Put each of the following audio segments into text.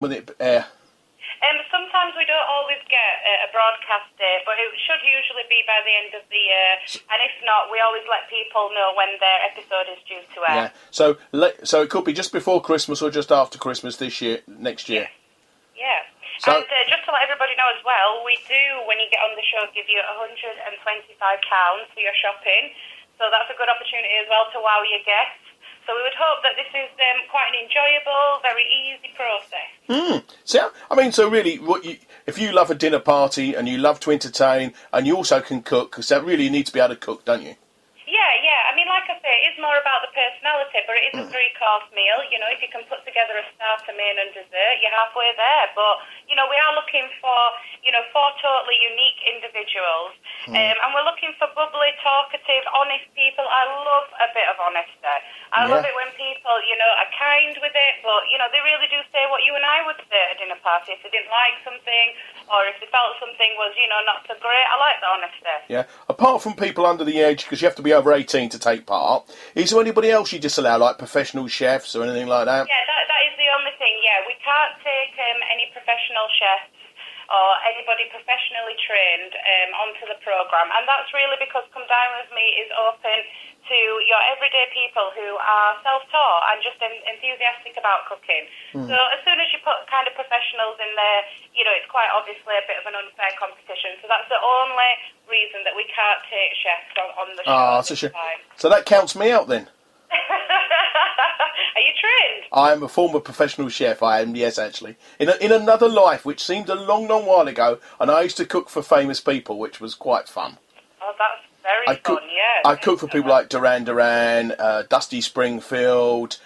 with it air? Sometimes we don't always get a broadcast day, but it should usually be by the end of the year. And if not, we always let people know when their episode is due to air. Yeah. So it could be just before Christmas or just after Christmas next year. Yeah. So, and just to let everybody know as well, we do, when you get on the show, give you £125 for your shopping. So that's a good opportunity as well to wow your guests. So we would hope that this is quite an enjoyable, very easy process. So, I mean, so really, if you love a dinner party and you love to entertain and you also can cook, because that really need to be able to cook, don't you? Yeah. I mean, like I say, it is more about the personality, but it is a three-course meal. You know, if you can put together a starter, main and dessert, you're halfway there. But, you know, we are looking for, four totally unique individuals. And we're looking for bubbly, talkative, honest people. I love a bit of honesty. I love it when people, are kind with it, but, they really do say what you and I would say at a dinner party. If they didn't like something or if they felt something was, not so great, I like the honesty. Yeah. Apart from people under the age, because you have to be over 18 to take part, is there anybody else you disallow, like professional chefs or anything like that? Yeah, that is the only thing, yeah. We can't take any professional chefs or anybody professionally trained onto the programme. And that's really because Come Dine With Me is open to your everyday people who are self-taught and just enthusiastic about cooking. So as soon as you put kind of professionals in there, it's quite obviously a bit of an unfair competition. So that's the only reason that we can't take chefs on the show. That's a shame. So that counts me out then. Are you trained? I am a former professional chef, I am, yes, actually. In another life, which seemed a long, long while ago, and I used to cook for famous people, which was quite fun. Oh, that's very fun, yeah. I cooked for people like Duran Duran, Dusty Springfield,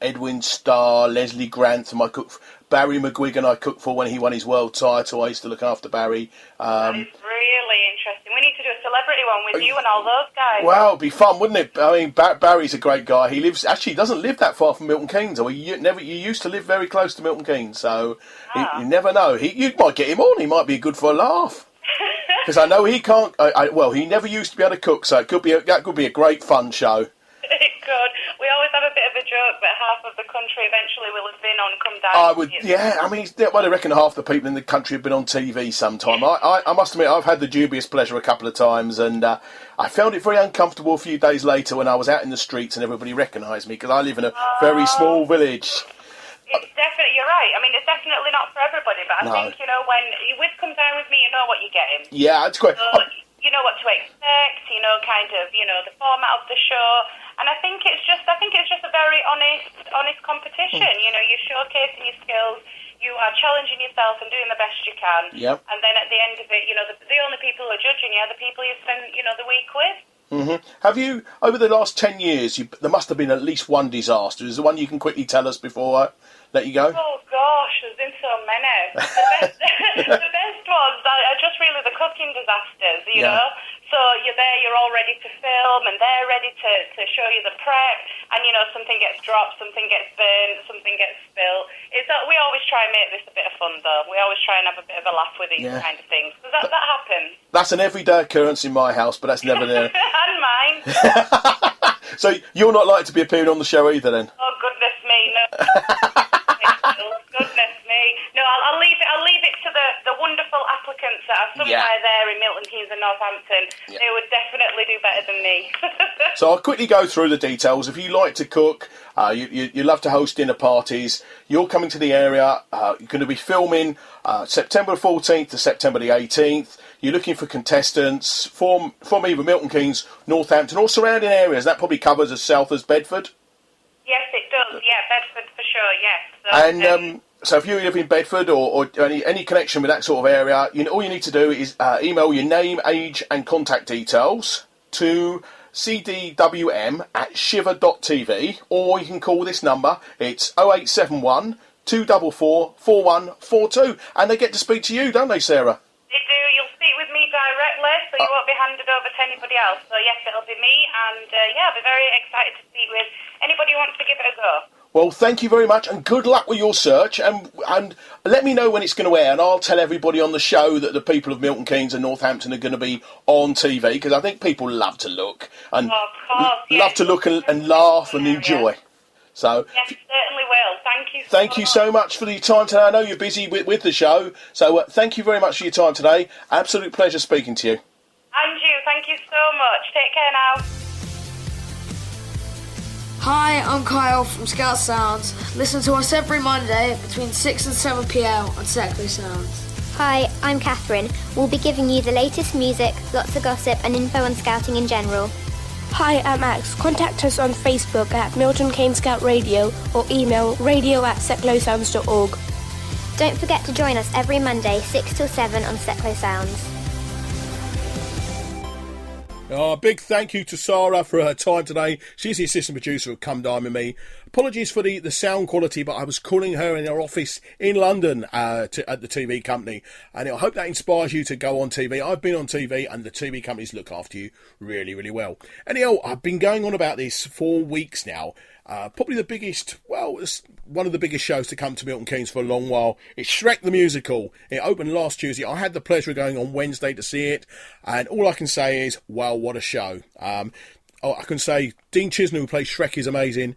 Edwin Starr, Leslie Grantham. I cooked for Barry McGuigan. I cooked for when he won his world title. I used to look after Barry. That is really interesting. We need to do a celebrity one with you and all those guys. Well, it'd be fun, wouldn't it? I mean, Barry's a great guy. He doesn't live that far from Milton Keynes. You used to live very close to Milton Keynes, so you never know. You might get him on. He might be good for a laugh. Because I know he can't. He never used to be able to cook, so that could be a great fun show. It could. We always have a bit of a joke that half of the country eventually will have been on Come Dine. Yeah. I mean, I reckon half the people in the country have been on TV sometime. I must admit, I've had the dubious pleasure a couple of times, and I found it very uncomfortable a few days later when I was out in the streets and everybody recognised me because I live in a very small village. It's definitely, you're right. I mean, it's definitely not for everybody, but I think, when you with Come Dine With Me, you know what you're getting. Yeah, it's great. So, you know what to expect, the format of the show. And I think it's just a very honest competition. You're showcasing your skills, you are challenging yourself and doing the best you can. Yep. And then at the end of it, the only people who are judging you are the people you spend, the week with. Have you, over the last 10 years, there must have been at least one disaster. Is there one you can quickly tell us before I let you go? Oh, gosh, there's been so many. The best ones are just really the cooking disasters, you know? So you're there, you're all ready to film, and they're ready to show you the prep, and, something gets dropped, something gets burned, something gets spilled. We always try and make this a bit of fun, though. We always try and have a bit of a laugh with these kind of things, because that happens. That's an everyday occurrence in my house, but that's never there. And mine. So you're not likely to be appearing on the show either, then? Oh, goodness me, no. Goodness me. No, I'll leave it to the wonderful applicants that are somewhere there in Milton Keynes and Northampton. Yeah. They would definitely do better than me. So I'll quickly go through the details. If you like to cook, you love to host dinner parties, you're coming to the area, you're going to be filming September 14th to September the 18th. You're looking for contestants from either Milton Keynes, Northampton or surrounding areas. That probably covers as south as Bedford. Yes, it does. Yeah, Bedford for sure, yes. So, so if you live in Bedford or any connection with that sort of area, all you need to do is email your name, age and contact details to cdwm@shiver.tv, or you can call this number. It's 0871 244 4142, and they get to speak to you, don't they, Sarah? They do. You'll speak with me directly, so you won't be handed over to anybody else. So yes, it'll be me, and I'll be very excited to speak with anybody who wants to give it a go. Well, thank you very much, and good luck with your search, and let me know when it's going to air, and I'll tell everybody on the show that the people of Milton Keynes and Northampton are going to be on TV, because I think people love to look, and love to look and laugh and enjoy. So Yes, certainly will. Thank you. thank you so much for your time today. I know you're busy with the show, so thank you very much for your time today. Absolute pleasure speaking to you. And you, thank you so much. Take care now. Hi, I'm Kyle from Scout Sounds. Listen to us every Monday between 6 and 7 p.m. on Seckley Sounds. Hi, I'm Catherine. We'll be giving you the latest music, lots of gossip and info on scouting in general. Hi, I'm Max. Contact us on Facebook at Milton Keynes Scout Radio or email radio@seclowsounds.org. Don't forget to join us every Monday, 6 till 7 on Seclow Sounds. A big thank you to Sarah for her time today. She's the assistant producer of Come Dine With Me. Apologies for the sound quality, but I was calling her in her office in London at the TV company. And I hope that inspires you to go on TV. I've been on TV and the TV companies look after you really, really well. Anyhow, I've been going on about this for weeks now. Probably the biggest, well, it's one of the biggest shows to come to Milton Keynes for a long while. It's Shrek the Musical. It opened last Tuesday. I had the pleasure of going on Wednesday to see it. And all I can say is, wow, what a show. I can say Dean Chisholm, who plays Shrek, is amazing.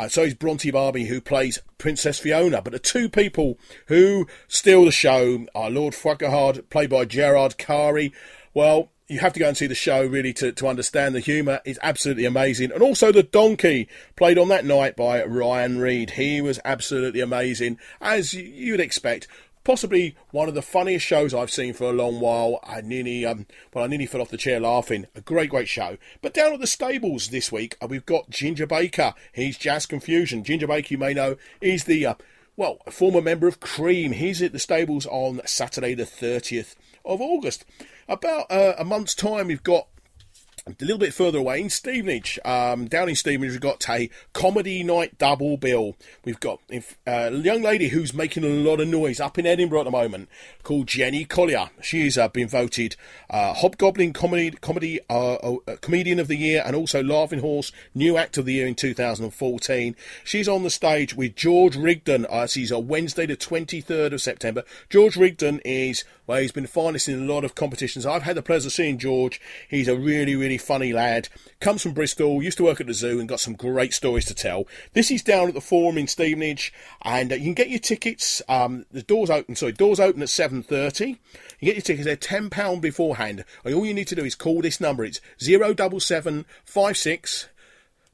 So is Bronte Barbie, who plays Princess Fiona. But the two people who steal the show are Lord Farquaad, played by Gerard Carey. Well, you have to go and see the show, really, to understand the humour. It's absolutely amazing. And also the donkey, played on that night by Ryan Reid. He was absolutely amazing, as you'd expect. Possibly one of the funniest shows I've seen for a long while. I nearly fell off the chair laughing. A great, great show. But down at the stables this week, we've got Ginger Baker. He's Jazz Confusion. Ginger Baker, you may know, is the, a former member of Cream. He's at the stables on Saturday the 30th of August. About a month's time, we've got a little bit further away in Stevenage. Down in Stevenage, we've got a comedy night double bill. We've got a young lady who's making a lot of noise up in Edinburgh at the moment, called Jenny Collier. She's been voted Hobgoblin Comedian of the Year and also Laughing Horse New Act of the Year in 2014. She's on the stage with George Rigdon. She's on Wednesday the 23rd of September. George Rigdon is, well, he's been finalist in a lot of competitions. I've had the pleasure of seeing George. He's a really, really funny lad. Comes from Bristol, used to work at the zoo and got some great stories to tell. This is down at the Forum in Stevenage, and you can get your tickets. The doors open at 7:30. You get your tickets, they're £10 beforehand. And all you need to do is call this number. It's 07756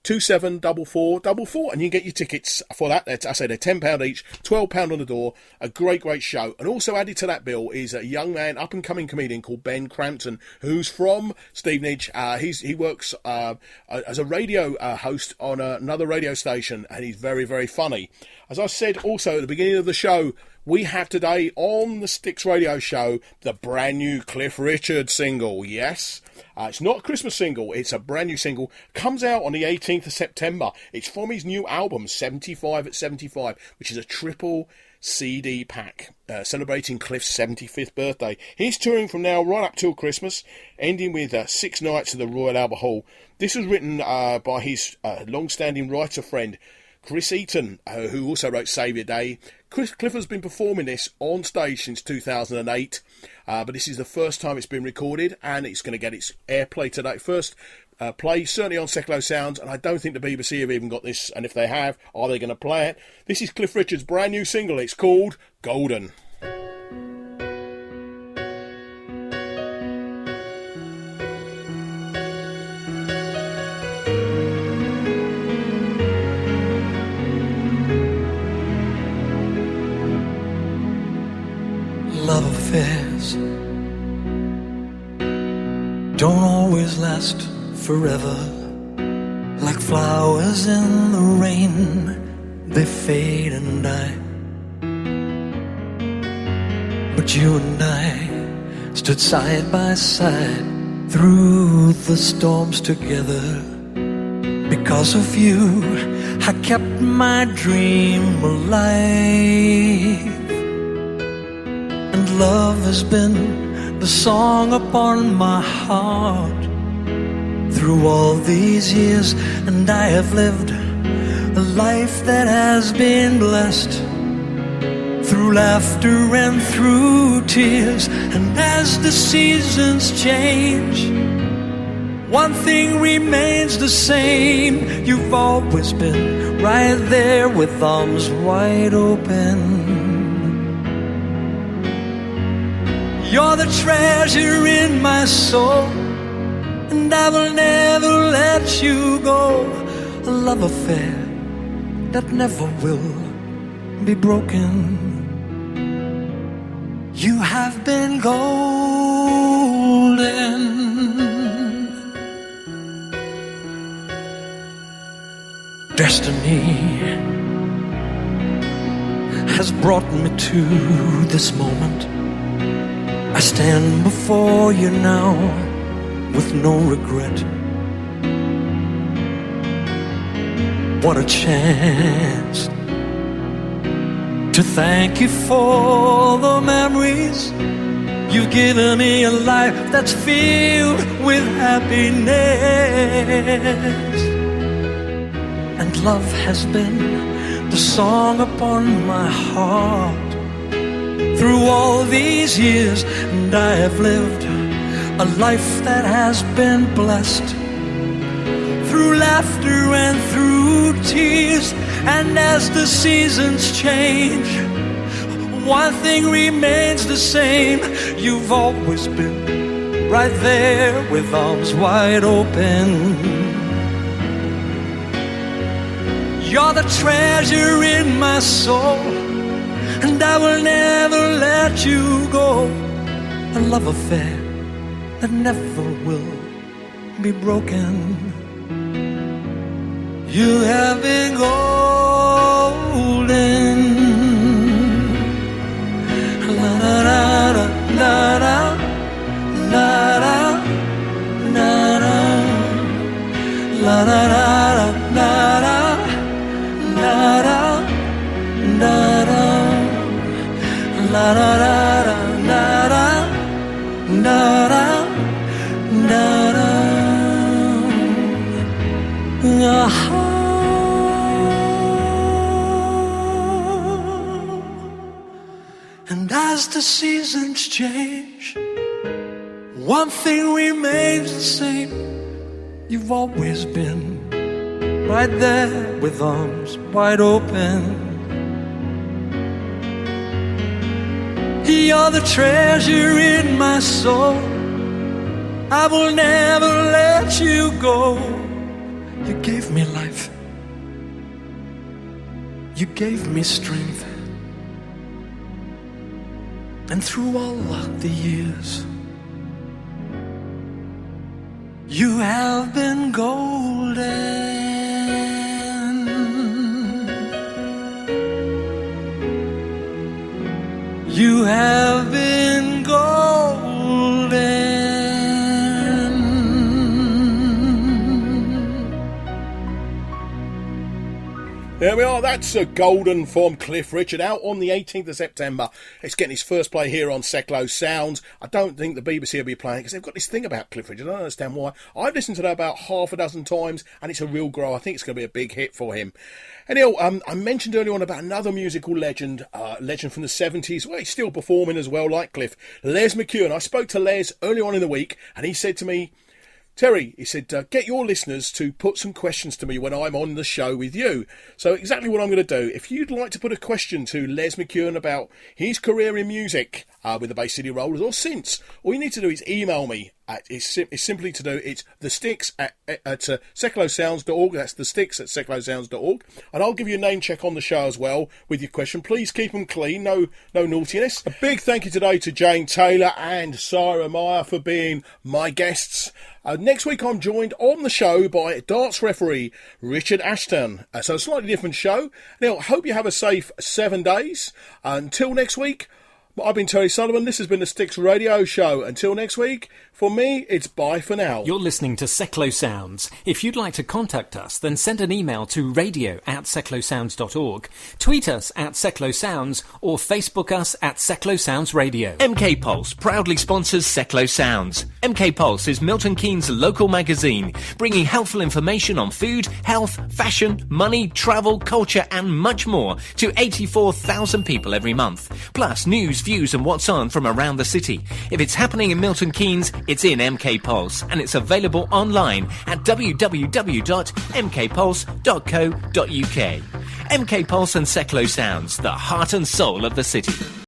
274444, and you can get your tickets for that. I say they're £10 each, £12 on the door. A great, great show. And also added to that bill is a young man, up and coming comedian called Ben Crampton, who's from Stevenage. He works as a radio host on another radio station, and he's very, very funny. As I said also at the beginning of the show, we have today on the Sticks Radio Show the brand new Cliff Richard single. Yes, it's not a Christmas single, it's a brand new single. Comes out on the 18th of September. It's from his new album, 75 at 75, which is a triple CD pack celebrating Cliff's 75th birthday. He's touring from now right up till Christmas, ending with 6 nights at the Royal Albert Hall. This was written by his long-standing writer friend, Chris Eaton, who also wrote Saviour Day. Cliff has been performing this on stage since 2008, but this is the first time it's been recorded, and it's going to get its airplay today. First play, certainly on Seclo Sounds, and I don't think the BBC have even got this, and if they have, are they going to play it? This is Cliff Richard's brand new single. It's called Golden. Love affairs don't always last forever. Like flowers in the rain, they fade and die. But you and I stood side by side through the storms together. Because of you, I kept my dream alive. And love has been the song upon my heart through all these years, and I have lived a life that has been blessed through laughter and through tears. And as the seasons change, one thing remains the same. You've always been right there with arms wide open. You're the treasure in my soul, and I will never let you go. A love affair that never will be broken. You have been golden. Destiny has brought me to this moment. I stand before you now with no regret. What a chance to thank you for the memories. You've given me a life that's filled with happiness. And love has been the song upon my heart through all these years, and I have lived a life that has been blessed through laughter and through tears. And as the seasons change, one thing remains the same. You've always been right there with arms wide open. You're the treasure in my soul, and I will never let you go. A love affair that never will be broken. You have been golden. La da da da da da da da da la da da da da da da da da la da da da da da da da. And as the seasons change, one thing remains the same. You've always been right there with arms wide open. You're the treasure in my soul. I will never let you go. You gave me life. You gave me strength. And through all of the years, you have been golden. You have been golden. There we are, that's a Golden from Cliff Richard, out on the 18th of September. It's getting its first play here on Seclo Sounds. I don't think the BBC will be playing it because they've got this thing about Cliff Richard. I don't understand why. I've listened to that about half a dozen times, and it's a real grow. I think it's going to be a big hit for him. Anyhow, I mentioned earlier on about another musical legend, legend from the 70s. Well, he's still performing as well, like Cliff. Les McKeown. I spoke to Les early on in the week, and he said to me, Terry, he said, get your listeners to put some questions to me when I'm on the show with you. So exactly what I'm going to do. If you'd like to put a question to Les McKeown about his career in music with the Bay City Rollers or since, all you need to do is email me. It's simply to do, it's thesticks at seclosounds.org. That's thesticks at seclosounds.org. And I'll give you a name check on the show as well with your question. Please keep them clean, no naughtiness. A big thank you today to Jane Taylor and Sarah Meyer for being my guests. Next week I'm joined on the show by darts referee Richard Ashton. So a slightly different show. Now, I hope you have a safe 7 days. Until next week, I've been Terry Sullivan. This has been the Sticks Radio Show. Until next week, for me, it's bye for now. You're listening to Seclo Sounds. If you'd like to contact us, then send an email to radio@seclosounds.org, tweet us at Seclo Sounds, or Facebook us at Seclo Sounds Radio. MK Pulse proudly sponsors Seclo Sounds. MK Pulse is Milton Keynes' local magazine, bringing helpful information on food, health, fashion, money, travel, culture and much more to 84,000 people every month. Plus news, latest views and what's on from around the city. If it's happening in Milton Keynes, it's in MK Pulse, and it's available online at www.mkpulse.co.uk. MK Pulse and Seclo Sounds, the heart and soul of the city.